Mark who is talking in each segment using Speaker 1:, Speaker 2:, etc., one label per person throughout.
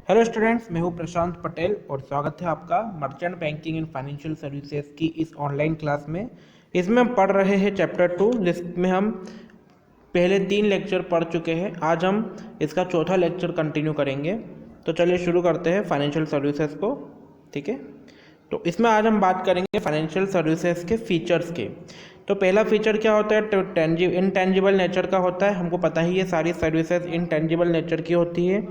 Speaker 1: Hello students, मैं हूं प्रशांत पटेल और स्वागत है आपका merchant banking and financial services की इस ऑनलाइन क्लास में। इसमें हम पढ़ रहे हैं चैप्टर 2, जिसमें हम पहले 3 लेक्चर पढ़ चुके हैं। आज हम इसका चौथा लेक्चर कंटिन्यू करेंगे। तो चलिए शुरू करते हैं फाइनेंशियल सर्विसेज को। ठीक है, तो इसमें आज हम बात करेंगे फाइनेंशियल सर्विसेज के फीचर्स के। तो पहला फीचर क्या होता है? तो इनटेंजिबल नेचर का होता है। हमको पता ही है सारी सर्विसेज इनटेंजिबल नेचर की होती है।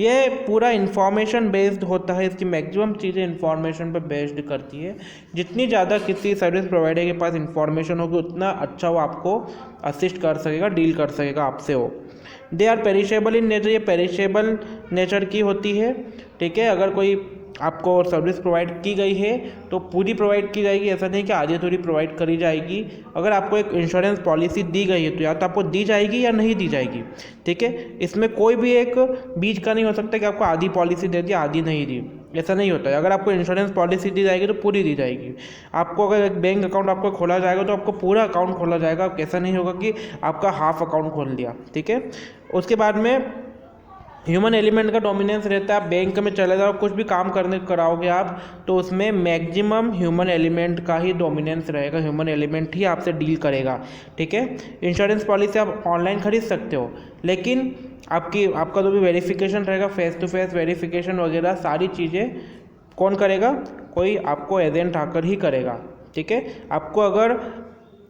Speaker 1: ये पूरा इंफॉर्मेशन बेस्ड होता है। इसकी मैक्सिमम चीज़ें इंफॉर्मेशन पर बेस्ड करती है। जितनी ज़्यादा किसी सर्विस प्रोवाइडर के पास इंफॉर्मेशन होगी उतना अच्छा वो आपको असिस्ट कर सकेगा, डील कर सकेगा आपसे वो। They are perishable in nature, ये पेरिशेबल नेचर की होती है। ठीक है, अगर कोई आपको सर्विस प्रोवाइड की गई है तो पूरी प्रोवाइड की जाएगी, ऐसा नहीं कि आधी अधूरी प्रोवाइड करी जाएगी। अगर आपको एक इंश्योरेंस पॉलिसी दी गई है तो या तो आपको दी जाएगी या नहीं दी जाएगी। ठीक है, इसमें कोई भी एक बीच का नहीं हो सकता कि आपको आधी पॉलिसी दे दी आधी नहीं दी, ऐसा नहीं होता है। अगर आपको इंश्योरेंस पॉलिसी दी जाएगी तो पूरी दी जाएगी। आपको अगर एक बैंक अकाउंट आपको खोला जाएगा तो आपको पूरा अकाउंट खोला जाएगा, ऐसा नहीं होगा कि आपका हाफ अकाउंट खोल दिया। ठीक है, उसके बाद में ह्यूमन एलिमेंट का डोमिनेंस रहता है। आप बैंक में चले जाओ, कुछ भी काम करने कराओगे आप, तो उसमें मैक्सिमम ह्यूमन एलिमेंट का ही डोमिनेंस रहेगा, ह्यूमन एलिमेंट ही आपसे डील करेगा। ठीक है, इंश्योरेंस पॉलिसी आप ऑनलाइन खरीद सकते हो, लेकिन आपका जो भी वेरिफिकेशन रहेगा, फेस टू फेस वेरिफिकेशन वगैरह सारी चीज़ें कौन करेगा? कोई आपको एजेंट आकर ही करेगा। ठीक है, आपको अगर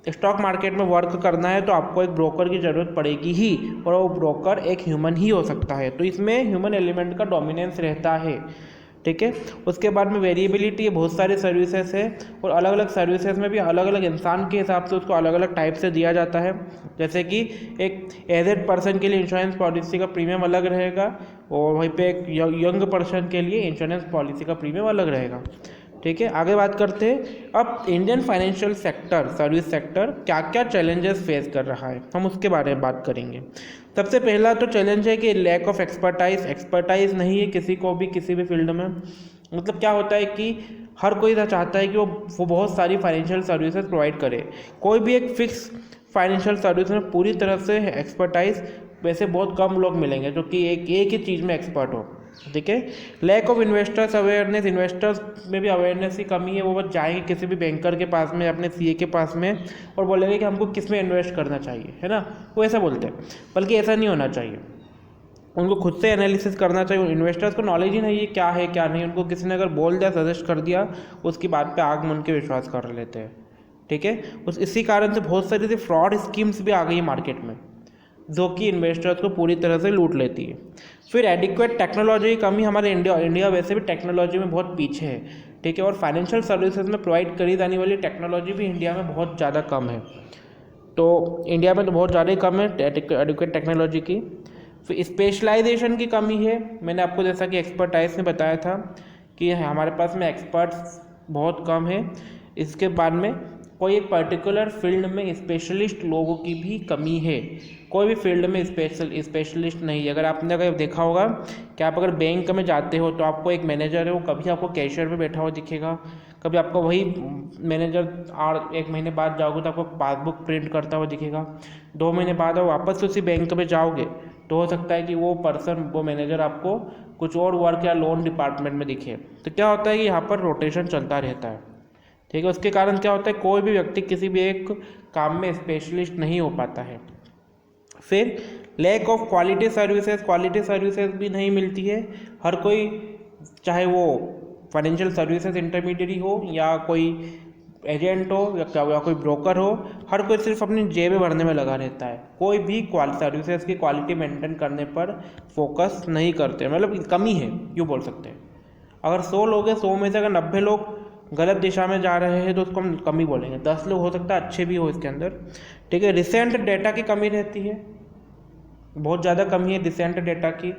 Speaker 1: स्टॉक मार्केट में वर्क करना है तो आपको एक ब्रोकर की ज़रूरत पड़ेगी ही, और वो ब्रोकर एक ह्यूमन ही हो सकता है। तो इसमें ह्यूमन एलिमेंट का डोमिनेंस रहता है। ठीक है, उसके बाद में वेरिएबिलिटी, बहुत सारी सर्विसेज है और अलग अलग सर्विसेज में भी अलग अलग इंसान के हिसाब से उसको अलग अलग टाइप से दिया जाता है। जैसे कि एक एजेड पर्सन के लिए इंश्योरेंस पॉलिसी का प्रीमियम अलग रहेगा और वहीं पे एक यंग पर्सन के लिए इंश्योरेंस पॉलिसी का प्रीमियम अलग रहेगा। ठीक है, आगे बात करते हैं। अब Indian financial sector, service sector क्या क्या चैलेंजेस फेस कर रहा है, हम उसके बारे में बात करेंगे। सबसे पहला तो चैलेंज है कि लैक ऑफ एक्सपर्टाइज नहीं है किसी को भी किसी भी फील्ड में। मतलब क्या होता है कि हर कोई चाहता है कि वो बहुत सारी फाइनेंशियल सर्विसेज प्रोवाइड करे। कोई भी एक फिक्स फाइनेंशियल सर्विस में पूरी तरह से एक्सपर्टाइज वैसे बहुत कम लोग मिलेंगे जो कि एक ही चीज़ में एक्सपर्ट हो। ठीक है, lack of investors awareness, investors में भी अवेयरनेस की कमी है। वो बस जाएंगे किसी भी बैंकर के पास में, अपने सीए के पास में, और बोलेंगे कि हमको किस में इन्वेस्ट करना चाहिए, है ना, वो ऐसा बोलते हैं। बल्कि ऐसा नहीं होना चाहिए, उनको खुद से एनालिसिस करना चाहिए। इन्वेस्टर्स को नॉलेज ही नहीं है क्या है क्या नहीं। उनको किसी ने अगर बोल दिया, सजेस्ट कर दिया, उसकी बात पे आग मन के विश्वास कर लेते हैं। ठीक है, इसी कारण से बहुत सारी सी फ्रॉड स्कीम्स भी आ गई मार्केट में जो कि इन्वेस्टर्स को पूरी तरह से लूट लेती है। फिर एडिक्वेट टेक्नोलॉजी की कमी, हमारे इंडिया वैसे भी टेक्नोलॉजी में बहुत पीछे है। ठीक है, और फाइनेंशियल सर्विसेज में प्रोवाइड करी जाने वाली टेक्नोलॉजी भी इंडिया में बहुत ज़्यादा कम है। तो इंडिया में तो बहुत ज़्यादा ही कम है एडिक्वेट टेक्नोलॉजी की। फिर स्पेशलाइजेशन की कमी है। मैंने आपको जैसा कि एक्सपर्टाइज ने बताया था कि हमारे पास में एक्सपर्ट्स बहुत कम है। इसके बाद में कोई एक पर्टिकुलर फील्ड में स्पेशलिस्ट लोगों की भी कमी है। कोई भी फील्ड में स्पेशलिस्ट नहीं है। अगर देखा होगा कि आप अगर बैंक में जाते हो तो आपको एक मैनेजर है, वो कभी आपको कैशियर पे बैठा हुआ दिखेगा, कभी आपको वही मैनेजर और 1 महीने बाद जाओगे तो आपको पासबुक प्रिंट करता हुआ दिखेगा। 2 महीने बाद आप वापस उसी बैंक में जाओगे तो हो सकता है कि वो मैनेजर आपको कुछ और वर्क या लोन डिपार्टमेंट में दिखे। तो क्या होता है कि यहाँ पर रोटेशन चलता रहता है। ठीक है, उसके कारण क्या होता है, कोई भी व्यक्ति किसी भी एक काम में स्पेशलिस्ट नहीं हो पाता है। फिर लैक ऑफ क्वालिटी सर्विसेज भी नहीं मिलती है। हर कोई, चाहे वो फाइनेंशियल सर्विसेज इंटरमीडिएट हो या कोई एजेंट हो या कोई ब्रोकर हो, हर कोई सिर्फ अपनी जेबें भरने में लगा रहता है। कोई भी सर्विसेज की क्वालिटी मेंटेन करने पर फोकस नहीं करते, मतलब कमी है यूँ बोल सकते हैं। अगर 100 लोग हैं, 100 में से अगर 90 लोग गलत दिशा में जा रहे हैं तो उसको हम कमी बोलेंगे। 10 लोग हो सकता है अच्छे भी हो इसके अंदर। ठीक है, रिसेंट डेटा की कमी रहती है, बहुत ज़्यादा कमी है रिसेंट डेटा की।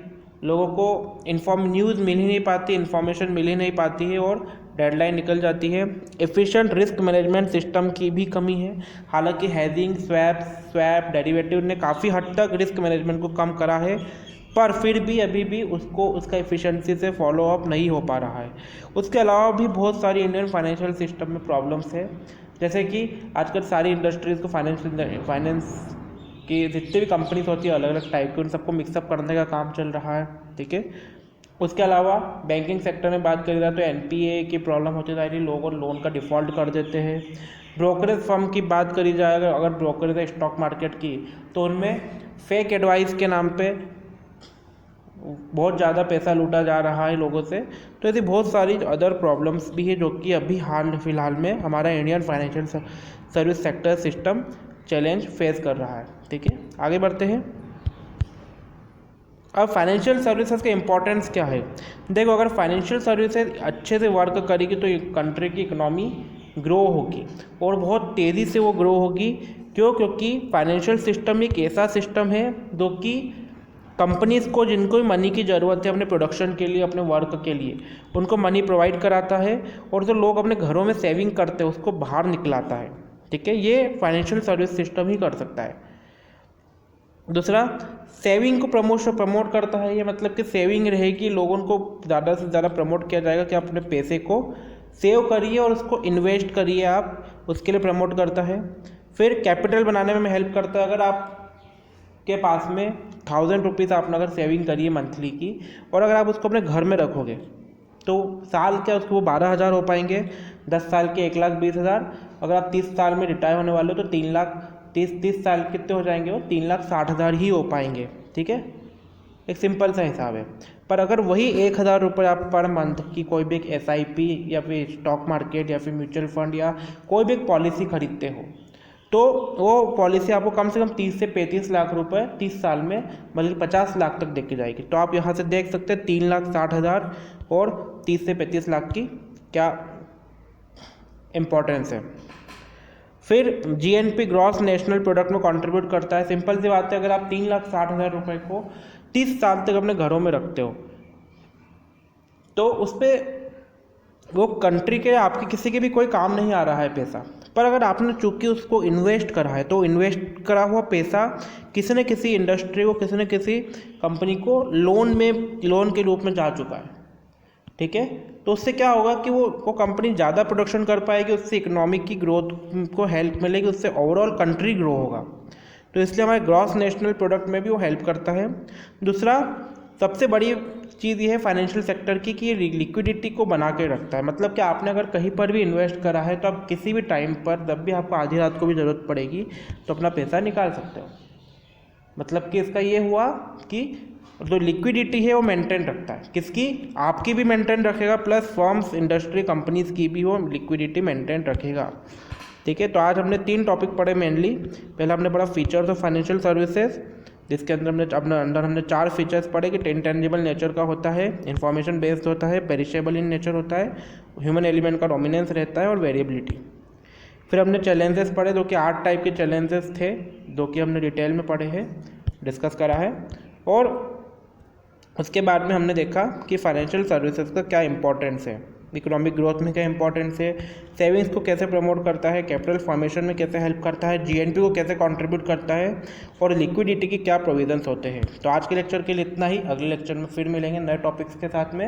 Speaker 1: लोगों को न्यूज़ मिल ही नहीं पाती, इन्फॉर्मेशन मिल ही नहीं पाती है और डेडलाइन निकल जाती है। एफिशिएंट रिस्क मैनेजमेंट सिस्टम की भी कमी है। हालांकि हेजिंग, स्वैप डेरिवेटिव ने काफ़ी हद तक रिस्क मैनेजमेंट को कम करा है, पर फिर भी अभी भी उसका एफिशिएंसी से फॉलो अप नहीं हो पा रहा है। उसके अलावा भी बहुत सारी इंडियन फाइनेंशियल सिस्टम में प्रॉब्लम्स है। जैसे कि आजकल सारी इंडस्ट्रीज़ को फाइनेंस की जितनी भी कंपनीज होती है अलग अलग टाइप की, उन सबको मिक्सअप करने का काम चल रहा है। ठीक है, उसके अलावा बैंकिंग सेक्टर में बात करी जाए तो एनपीए की प्रॉब्लम होती जा रही है, लोग लोन का डिफ़ॉल्ट कर देते हैं। ब्रोकरेज फर्म की बात करी जाए अगर ब्रोकरेज है स्टॉक मार्केट की, तो उनमें फेक एडवाइस के नाम पे बहुत ज़्यादा पैसा लूटा जा रहा है लोगों से। तो ऐसी बहुत सारी अदर प्रॉब्लम्स भी है जो कि अभी हाल फिलहाल में हमारा Indian financial service sector system challenge face कर रहा है। ठीक है, आगे बढ़ते हैं। अब फाइनेंशियल सर्विसेज का इंपॉर्टेंस क्या है? देखो, अगर फाइनेंशियल सर्विसेज अच्छे से वर्क करेगी तो कंट्री की इकोनॉमी ग्रो होगी और बहुत तेज़ी से वो ग्रो होगी। क्यों? क्योंकि फाइनेंशियल सिस्टम एक ऐसा सिस्टम है जो कि कंपनीज़ को जिनको भी मनी की ज़रूरत है अपने प्रोडक्शन के लिए, अपने वर्क के लिए, उनको मनी प्रोवाइड कराता है और जो लोग अपने घरों में सेविंग करते हैं उसको बाहर निकलाता है। ठीक है, ये फाइनेंशियल सर्विस सिस्टम ही कर सकता है। दूसरा, सेविंग को प्रमोट करता है। ये मतलब कि सेविंग रहेगी, लोगों को ज़्यादा से ज़्यादा प्रमोट किया जाएगा कि अपने पैसे को सेव करिए और उसको इन्वेस्ट करिए, आप उसके लिए प्रमोट करता है। फिर कैपिटल बनाने में हेल्प करता है। अगर आप के पास में 1000 रुपीज़ आपने अगर सेविंग करी है मंथली की, और अगर आप उसको अपने घर में रखोगे तो साल क्या उसको वो 12,000 हो पाएंगे, 10 साल के 1,20,000। अगर आप 30 साल में रिटायर होने वाले हो तो 30 साल कितने हो जाएंगे? वो 3,60,000 ही हो पाएंगे। ठीक है, एक सिंपल सा हिसाब है। पर अगर वही 1,000 रुपये आप पर मंथ की कोई भी एक SIP या फिर स्टॉक मार्केट या फिर म्यूचुअल फंड या कोई भी एक पॉलिसी खरीदते हो, तो वो पॉलिसी आपको कम से कम 30 से 35 लाख रुपए 30 साल में, मतलब 50 लाख तक देके जाएगी। तो आप यहाँ से देख सकते हैं 3,60,000 और 30 से 35 लाख की क्या इम्पोर्टेंस है। फिर GNP ग्रॉस नेशनल प्रोडक्ट में कंट्रीब्यूट करता है। सिंपल सी बात है, अगर आप 3,60,000 रुपये को 30 साल तक अपने घरों में रखते हो तो उस पर वो कंट्री के आपके किसी के भी कोई काम नहीं आ रहा है पैसा। पर अगर आपने चूंकि उसको इन्वेस्ट करा है तो इन्वेस्ट करा हुआ पैसा किसी न किसी इंडस्ट्री को, किसी न किसी कंपनी को लोन के रूप में जा चुका है। ठीक है, तो उससे क्या होगा कि वो कंपनी ज़्यादा प्रोडक्शन कर पाएगी, उससे इकोनॉमिक की ग्रोथ को हेल्प मिलेगी, उससे ओवरऑल कंट्री ग्रो होगा। तो इसलिए हमारे ग्रॉस नेशनल प्रोडक्ट में भी वो हेल्प करता है। दूसरा, सबसे बड़ी चीज़ ये है फाइनेंशियल सेक्टर की कि ये लिक्विडिटी को बना के रखता है। मतलब कि आपने अगर कहीं पर भी इन्वेस्ट करा है तो आप किसी भी टाइम पर, जब भी आपको आधी रात को भी ज़रूरत पड़ेगी, तो अपना पैसा निकाल सकते हो। मतलब कि इसका ये हुआ कि जो लिक्विडिटी है वो मेंटेन रखता है। किसकी? आपकी भी मेंटेन रखेगा, प्लस फर्म्स, इंडस्ट्री, कंपनीज़ की भी वो लिक्विडिटी मेंटेन रखेगा। ठीक है, तो आज हमने 3 टॉपिक पढ़े मेनली। पहला हमने पढ़ा फीचर्स ऑफ फाइनेंशियल सर्विसेज, जिसके अंदर हमने 4 फीचर्स पढ़े कि इंटेंजिबल नेचर का होता है, इन्फॉर्मेशन बेस्ड होता है, पेरिशेबल इन नेचर होता है, ह्यूमन एलिमेंट का डोमिनेंस रहता है और वेरिएबिलिटी। फिर हमने चैलेंजेस पढ़े जो कि 8 टाइप के चैलेंजेस थे, जो कि हमने डिटेल में पढ़े हैं, डिस्कस करा है। और उसके बाद में हमने देखा कि फाइनेंशियल सर्विसेज का क्या इंपॉर्टेंस है, इकोनॉमिक ग्रोथ में क्या इंपॉर्टेंस है, सेविंग्स को कैसे प्रमोट करता है, कैपिटल फॉर्मेशन में कैसे हेल्प करता है, GNP को कैसे कंट्रीब्यूट करता है और लिक्विडिटी की क्या प्रोविजंस होते हैं। तो आज के लेक्चर के लिए इतना ही। अगले लेक्चर में फिर मिलेंगे नए टॉपिक्स के साथ में।